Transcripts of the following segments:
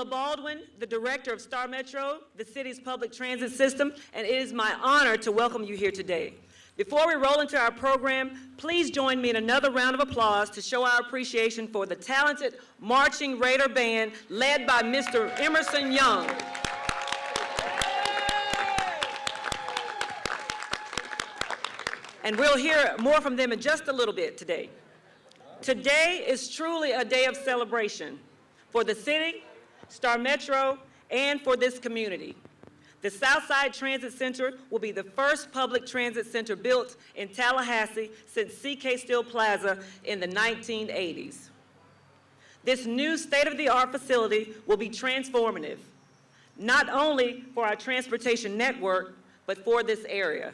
Baldwin, the director of StarMetro, the city's public transit system, and it is my honor to welcome you here today. Before we roll into our program, please join me in another round of applause to show our appreciation for the talented Marching Raider Band led by Mr. Emerson Young. And we'll hear more from them in just a little bit today. Today is truly a day of celebration for the city, StarMetro, and for this community. The Southside Transit Center will be the first public transit center built in Tallahassee since CK Steel Plaza in the 1980s. This new state-of-the-art facility will be transformative, not only for our transportation network, but for this area.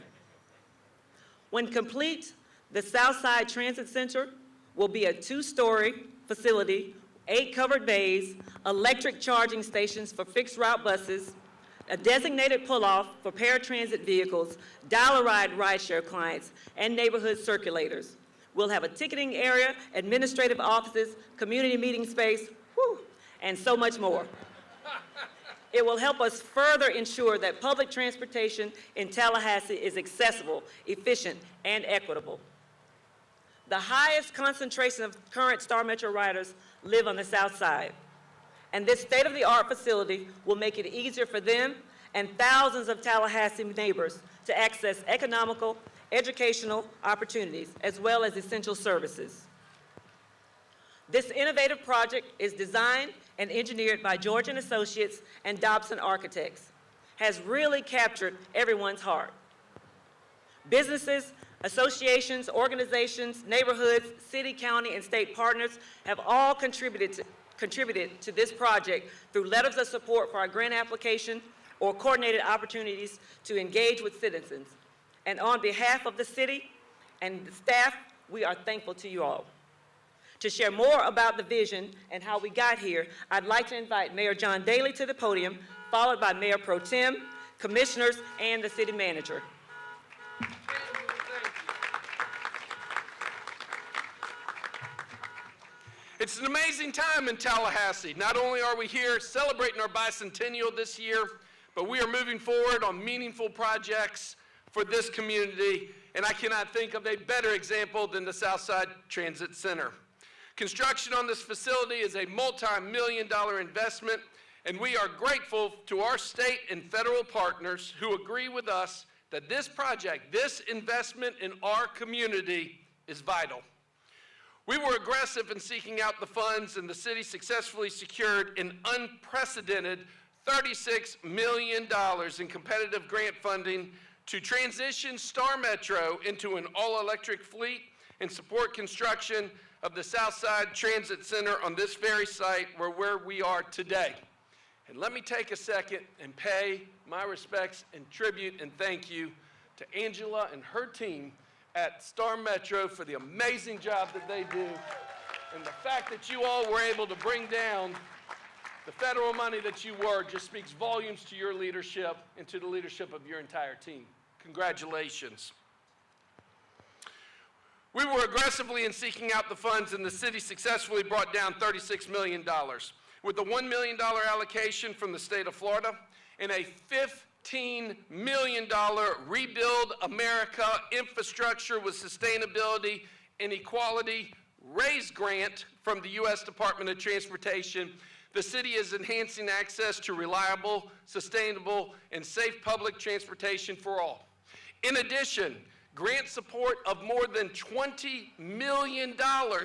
When complete, the Southside Transit Center will be a 2-story facility, 8 covered bays, electric charging stations for fixed route buses, a designated pull-off for paratransit vehicles, dial-a-ride rideshare clients, and neighborhood circulators. We'll have a ticketing area, administrative offices, community meeting space, and so much more. It will help us further ensure that public transportation in Tallahassee is accessible, efficient, and equitable. The highest concentration of current StarMetro riders live on the South Side, and this state-of-the-art facility will make it easier for them and thousands of Tallahassee neighbors to access economical, educational opportunities, as well as essential services. This innovative project is designed and engineered by George & Associates and Dobson Architects, has really captured everyone's heart. Businesses, associations, organizations, neighborhoods, city, county, and state partners have all contributed to this project through letters of support for our grant application or coordinated opportunities to engage with citizens. And on behalf of the city and the staff, we are thankful to you all. To share more about the vision and how we got here, I'd like to invite Mayor John Daly to the podium, followed by Mayor Pro Tem, commissioners, and the city manager. It's an amazing time in Tallahassee. Not only are we here celebrating our bicentennial this year, but we are moving forward on meaningful projects for this community, and I cannot think of a better example than the Southside Transit Center. Construction on this facility is a multi-million-dollar investment, and we are grateful to our state and federal partners who agree with us that this project, this investment in our community is vital. We were aggressive in seeking out the funds, and the city successfully secured an unprecedented $36 million in competitive grant funding to transition StarMetro into an all-electric fleet and support construction of the Southside Transit Center on this very site where we are today. And let me take a second and pay my respects and tribute and thank you to Angela and her team at StarMetro for the amazing job that they do, and the fact that you all were able to bring down the federal money that you were just speaks volumes to your leadership and to the leadership of your entire team. Congratulations. We were aggressively in seeking out the funds, and the city successfully brought down $36 million with a $1 million allocation from the state of Florida and a $15 million Rebuild America Infrastructure with Sustainability and Equality RAISE grant from the U.S. Department of Transportation. The city is enhancing access to reliable, sustainable, and safe public transportation for all. In addition, grant support of more than $20 million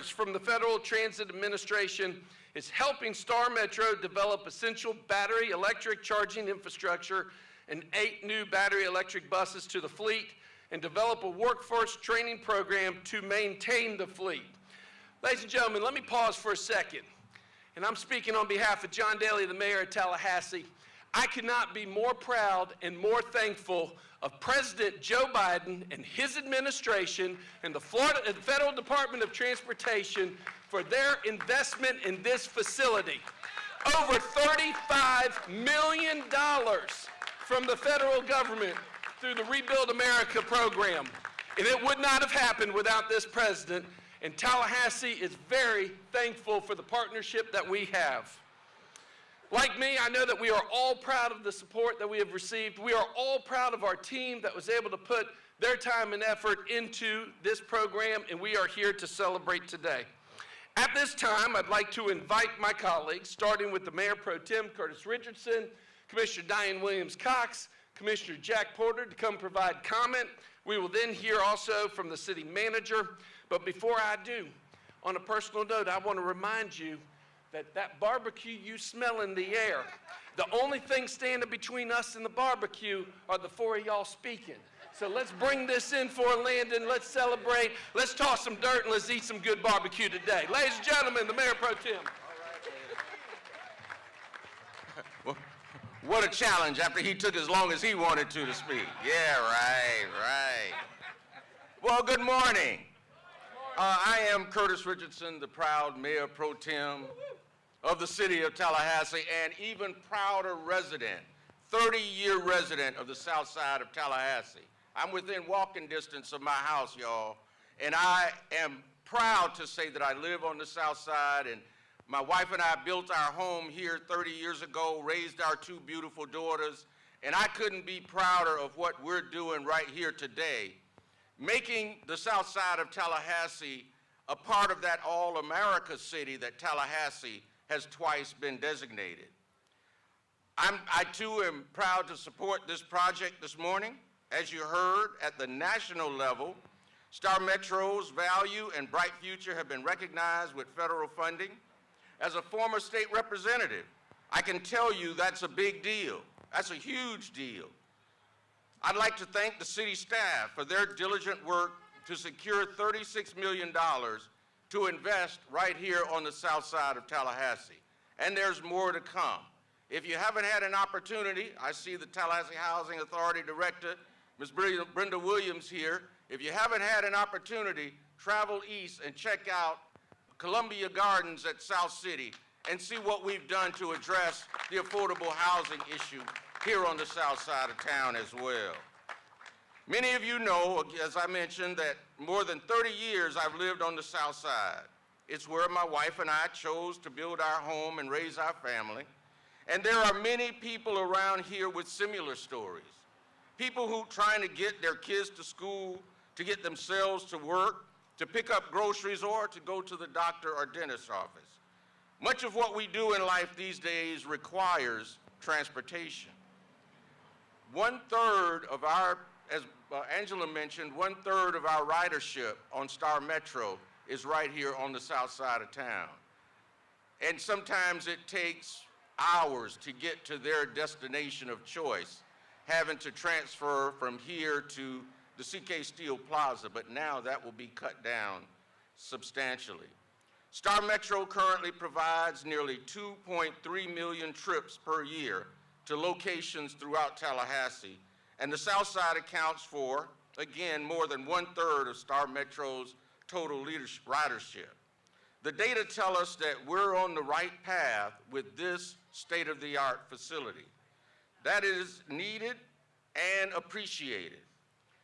from the Federal Transit Administration is helping StarMetro develop essential battery electric charging infrastructure and 8 new battery electric buses to the fleet, and develop a workforce training program to maintain the fleet. Ladies and gentlemen, let me pause for a second. And I'm speaking on behalf of John Daly, the mayor of Tallahassee. I could not be more proud and more thankful of President Joe Biden and his administration and the Federal Department of Transportation for their investment in this facility. Over $35 million from the federal government through the Rebuild America program. And it would not have happened without this president. And Tallahassee is very thankful for the partnership that we have. Like me, I know that we are all proud of the support that we have received. We are all proud of our team that was able to put their time and effort into this program, and we are here to celebrate today. At this time, I'd like to invite my colleagues, starting with the Mayor Pro Tem Curtis Richardson, Commissioner Diane Williams-Cox, Commissioner Jack Porter, to come provide comment. We will then hear also from the city manager. But before I do, on a personal note, I want to remind you that barbecue you smell in the air, the only thing standing between us and the barbecue are the four of y'all speaking. So let's bring this in for Landon. Let's celebrate. Let's toss some dirt and let's eat some good barbecue today. Ladies and gentlemen, the Mayor Pro Tem. What a challenge after he took as long as he wanted to speak. Yeah, right. Well, good morning. I am Curtis Richardson, the proud Mayor Pro Tem of the city of Tallahassee, and even prouder resident, 30-year resident of the south side of Tallahassee. I'm within walking distance of my house, y'all, and I am proud to say that I live on the south side, and my wife and I built our home here 30 years ago, raised our two beautiful daughters, and I couldn't be prouder of what we're doing right here today, making the south side of Tallahassee a part of that all-America city that Tallahassee has twice been designated. I too am proud to support this project this morning. As you heard, at the national level, StarMetro's value and bright future have been recognized with federal funding. As a former state representative, I can tell you that's a big deal. That's a huge deal. I'd like to thank the city staff for their diligent work to secure $36 million to invest right here on the south side of Tallahassee. And there's more to come. If you haven't had an opportunity, I see the Tallahassee Housing Authority Director, Ms. Brenda Williams here. If you haven't had an opportunity, travel east and check out Columbia Gardens at South City and see what we've done to address the affordable housing issue here on the south side of town as well. Many of you know, as I mentioned, that more than 30 years I've lived on the south side. It's where my wife and I chose to build our home and raise our family. And there are many people around here with similar stories. People who trying to get their kids to school, to get themselves to work, to pick up groceries, or to go to the doctor or dentist's office. Much of what we do in life these days requires transportation. 1/3 of our, as Angela mentioned, 1/3 of our ridership on StarMetro is right here on the south side of town. And sometimes it takes hours to get to their destination of choice, having to transfer from here to the CK Steel Plaza, but now that will be cut down substantially. StarMetro currently provides nearly 2.3 million trips per year to locations throughout Tallahassee, and the South Side accounts for, again, more than 1/3 of StarMetro's total ridership. The data tell us that we're on the right path with this state-of-the-art facility. That is needed and appreciated.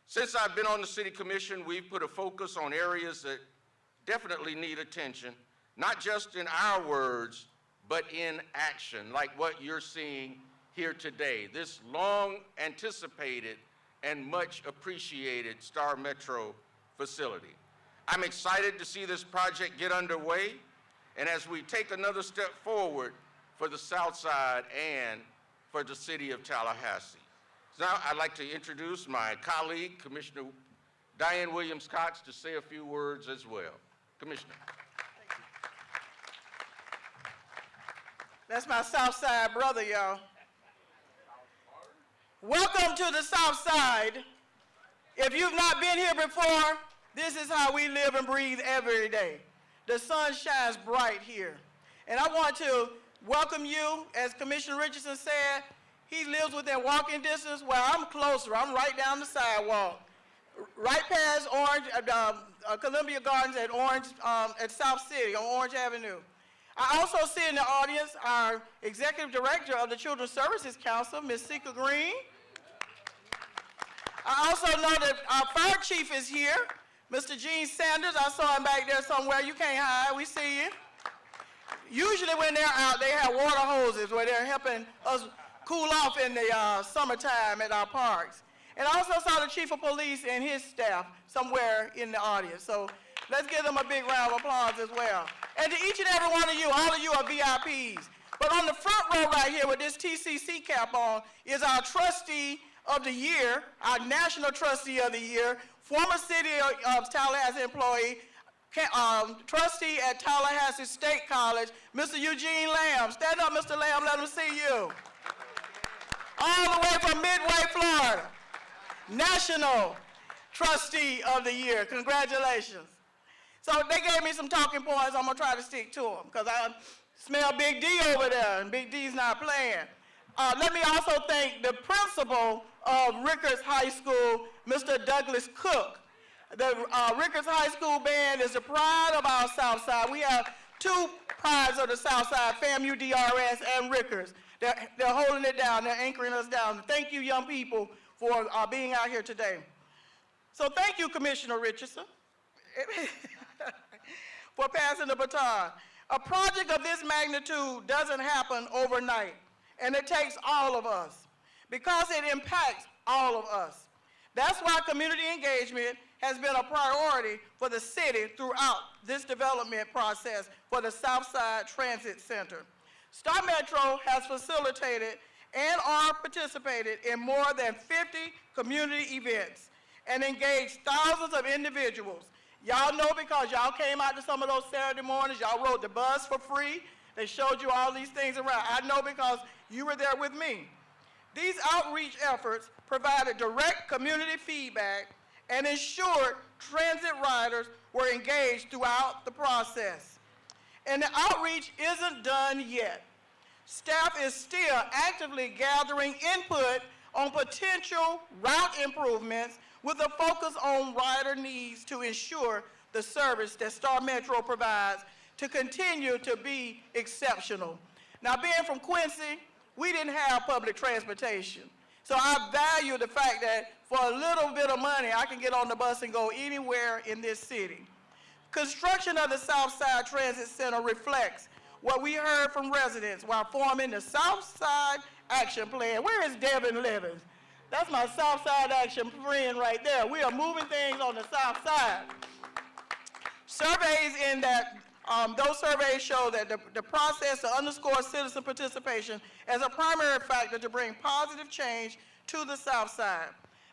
Since I've been on the City Commission, we've put a focus on areas that definitely need attention, not just in our words, but in action, like what you're seeing here today, this long-anticipated and much appreciated StarMetro facility. I'm excited to see this project get underway, and as we take another step forward for the South Side and for the city of Tallahassee. So now I'd like to introduce my colleague, Commissioner Diane Williams-Cox, to say a few words as well. Commissioner. Thank you. That's my South Side brother, y'all. Welcome to the South Side. If you've not been here before, this is how we live and breathe every day. The sun shines bright here. And I want to welcome you, as Commissioner Richardson said, he lives within walking distance. Well, I'm closer. I'm right down the sidewalk, right past Orange, Columbia Gardens at Orange, at South City on Orange Avenue. I also see in the audience our Executive Director of the Children's Services Council, Ms. Sika Green. I also know that our fire chief is here, Mr. Gene Sanders. I saw him back there somewhere. You can't hide. We see you. Usually when they're out, they have water hoses where they're helping us cool off in the summertime at our parks. And I also saw the chief of police and his staff somewhere in the audience. So let's give them a big round of applause as well. And to each and every one of you, all of you are VIPs. But on the front row right here with this TCC cap on is our trustee of the year, our national trustee of the year, former city of Tallahassee employee, trustee at Tallahassee State College, Mr. Eugene Lamb. Stand up, Mr. Lamb, let them see you. All the way from Midway, Florida. National Trustee of the Year. Congratulations. So they gave me some talking points. I'm going to try to stick to them because I smell Big D over there, and Big D's not playing. Let me also thank the principal of Rickards High School, Mr. Douglas Cook. The Rickards High School band is the pride of our Southside. We have two prides of the Southside, FAMU, DRS, and Rickards. They're holding it down. They're anchoring us down. Thank you, young people, for being out here today. So thank you, Commissioner Richardson, for passing the baton. A project of this magnitude doesn't happen overnight, and it takes all of us because it impacts all of us. That's why community engagement has been a priority for the city throughout this development process for the Southside Transit Center. StarMetro has facilitated and are participated in more than 50 community events and engaged thousands of individuals. Y'all know because y'all came out to some of those Saturday mornings, y'all rode the bus for free. They showed you all these things around. I know because you were there with me. These outreach efforts provided direct community feedback and ensured transit riders were engaged throughout the process. And the outreach isn't done yet. Staff is still actively gathering input on potential route improvements with a focus on rider needs to ensure the service that StarMetro provides to continue to be exceptional. Now, being from Quincy, we didn't have public transportation. So I value the fact that for a little bit of money, I can get on the bus and go anywhere in this city. Construction of the Southside Transit Center reflects what we heard from residents while forming the Southside Action Plan. Where is Devin Levins? That's my Southside Action friend right there. We are moving things on the South Side. Surveys in that, those surveys show that the process to underscore citizen participation as a primary factor to bring positive change to the South Side.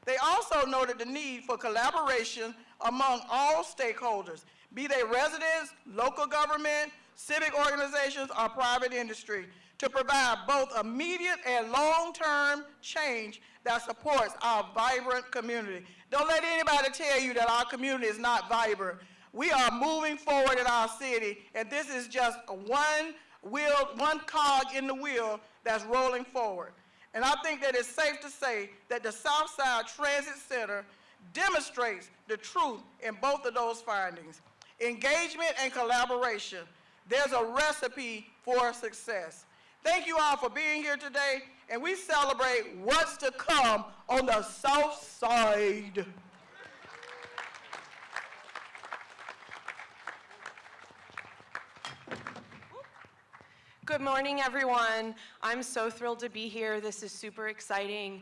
They also noted the need for collaboration among all stakeholders, be they residents, local government, civic organizations, or private industry, to provide both immediate and long-term change that supports our vibrant community. Don't let anybody tell you that our community is not vibrant. We are moving forward in our city, and this is just one cog in the wheel that's rolling forward. And I think that it's safe to say that the Southside Transit Center demonstrates the truth in both of those findings. Engagement and collaboration. There's a recipe for success. Thank you all for being here today, and we celebrate what's to come on the South Side. Good morning, everyone. I'm so thrilled to be here. This is super exciting.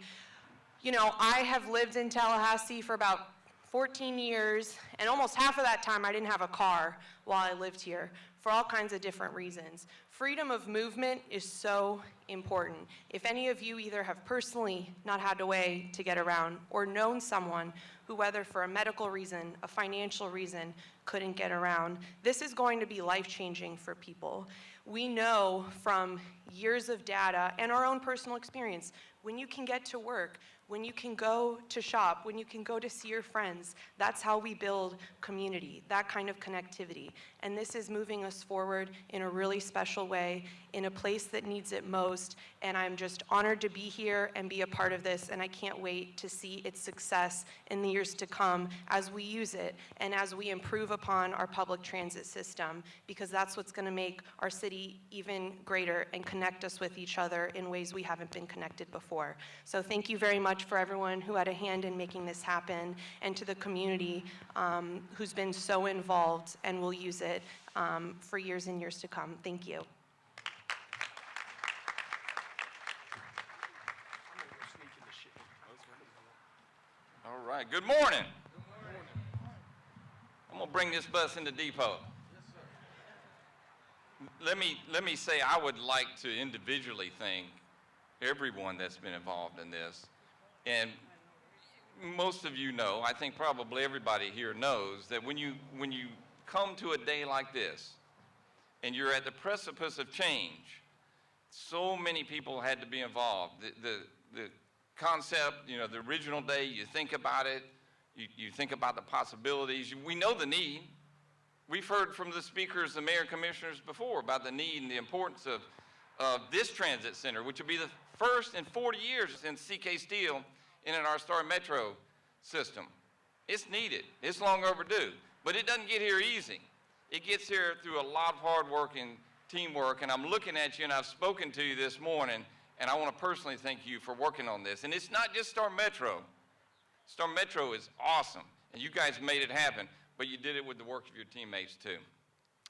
You know, I have lived in Tallahassee for about 14 years, and almost half of that time I didn't have a car while I lived here for all kinds of different reasons. Freedom of movement is so important. If any of you either have personally not had a way to get around or known someone who, whether for a medical reason, a financial reason, couldn't get around, this is going to be life-changing for people. We know from years of data and our own personal experience, when you can get to work, when you can go to shop, when you can go to see your friends, that's how we build community, that kind of connectivity. And this is moving us forward in a really special way, in a place that needs it most. And I'm just honored to be here and be a part of this, and I can't wait to see its success in the years to come as we use it and as we improve upon our public transit system, because that's what's gonna make our city even greater and connect us with each other in ways we haven't been connected before. before. So thank you very much for everyone who had a hand in making this happen, and to the community who's been so involved and will use it for years and years to come. Thank you. All right, good morning. I'm gonna bring this bus in the depot. Let me say I would like to individually thank everyone that's been involved in this. And most of you know, I think probably everybody here knows, that when you come to a day like this and you're at the precipice of change, so many people had to be involved. The concept, you know, the original day, you think about it, you think about the possibilities. We know the need. We've heard from the speakers, the mayor and commissioners before, about the need and the importance of this transit center, which will be the first in 40 years since CK Steel in our StarMetro system. It's needed. It's long overdue. But it doesn't get here easy. It gets here through a lot of hard work and teamwork, and I'm looking at you and I've spoken to you this morning, and I want to personally thank you for working on this. And it's not just StarMetro. StarMetro is awesome, and you guys made it happen, but you did it with the work of your teammates too.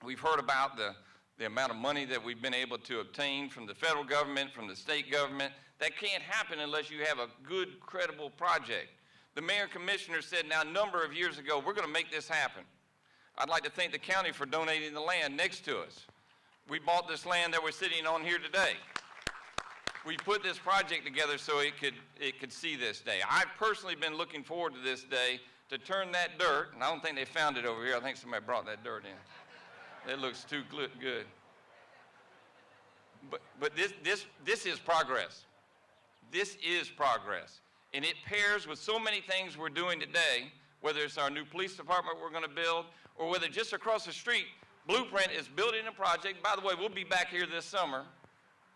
We've heard about the amount of money that we've been able to obtain from the federal government, from the state government. That can't happen unless you have a good, credible project. The mayor and commissioner said now a number of years ago, we're going to make this happen. I'd like to thank the county for donating the land next to us. We bought this land that we're sitting on here today. We put this project together so it could see this day. I've personally been looking forward to this day to turn that dirt, and I don't think they found it over here. I think somebody brought that dirt in. It looks too good. But this is progress. This is progress. And it pairs with so many things we're doing today, whether it's our new police department we're going to build, or whether just across the street, Blueprint is building a project. By the way, we'll be back here this summer.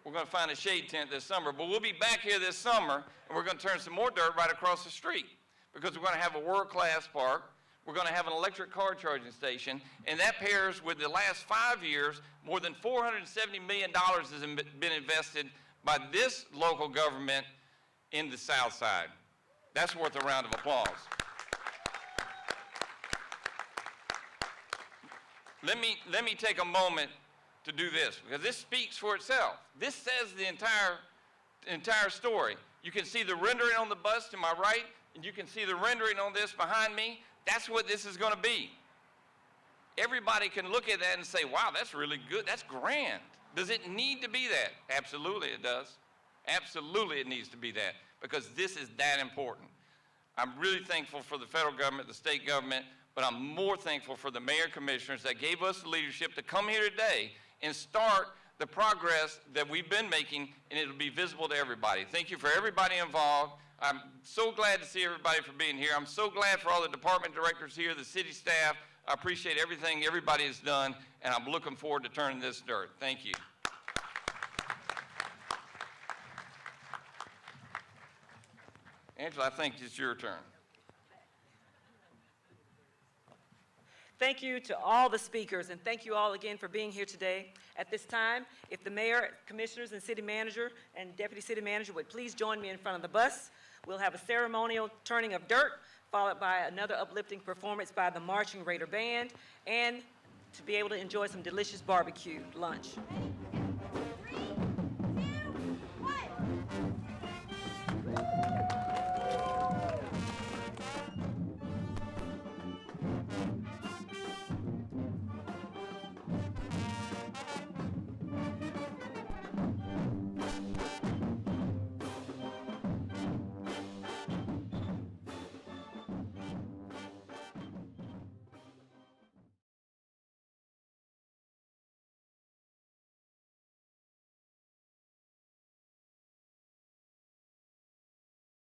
We're going to find a shade tent this summer, but we'll be back here this summer, and we're going to turn some more dirt right across the street, because we're going to have a world-class park. We're going to have an electric car charging station, and that pairs with the last 5 years, more than $470 million has been invested by this local government in the Southside. That's worth a round of applause. Let me take a moment to do this, because this speaks for itself. This says the entire story. You can see the rendering on the bus to my right, and you can see the rendering on this behind me. That's what this is going to be. Everybody can look at that and say, wow, that's really good. That's grand. Does it need to be that? Absolutely it does. Absolutely it needs to be that, because this is that important. I'm really thankful for the federal government, the state government, but I'm more thankful for the mayor and commissioners that gave us the leadership to come here today and start the progress that we've been making, and it'll be visible to everybody. Thank you for everybody involved. I'm so glad to see everybody for being here. I'm so glad for all the department directors here, the city staff. I appreciate everything everybody has done, and I'm looking forward to turning this dirt. Thank you. Angela, I think it's your turn. Thank you to all the speakers, and thank you all again for being here today. At this time, if the mayor, commissioners, and city manager and deputy city manager would please join me in front of the bus. We'll have a ceremonial turning of dirt, followed by another uplifting performance by the Marching Raider Band, and to be able to enjoy some delicious barbecue lunch.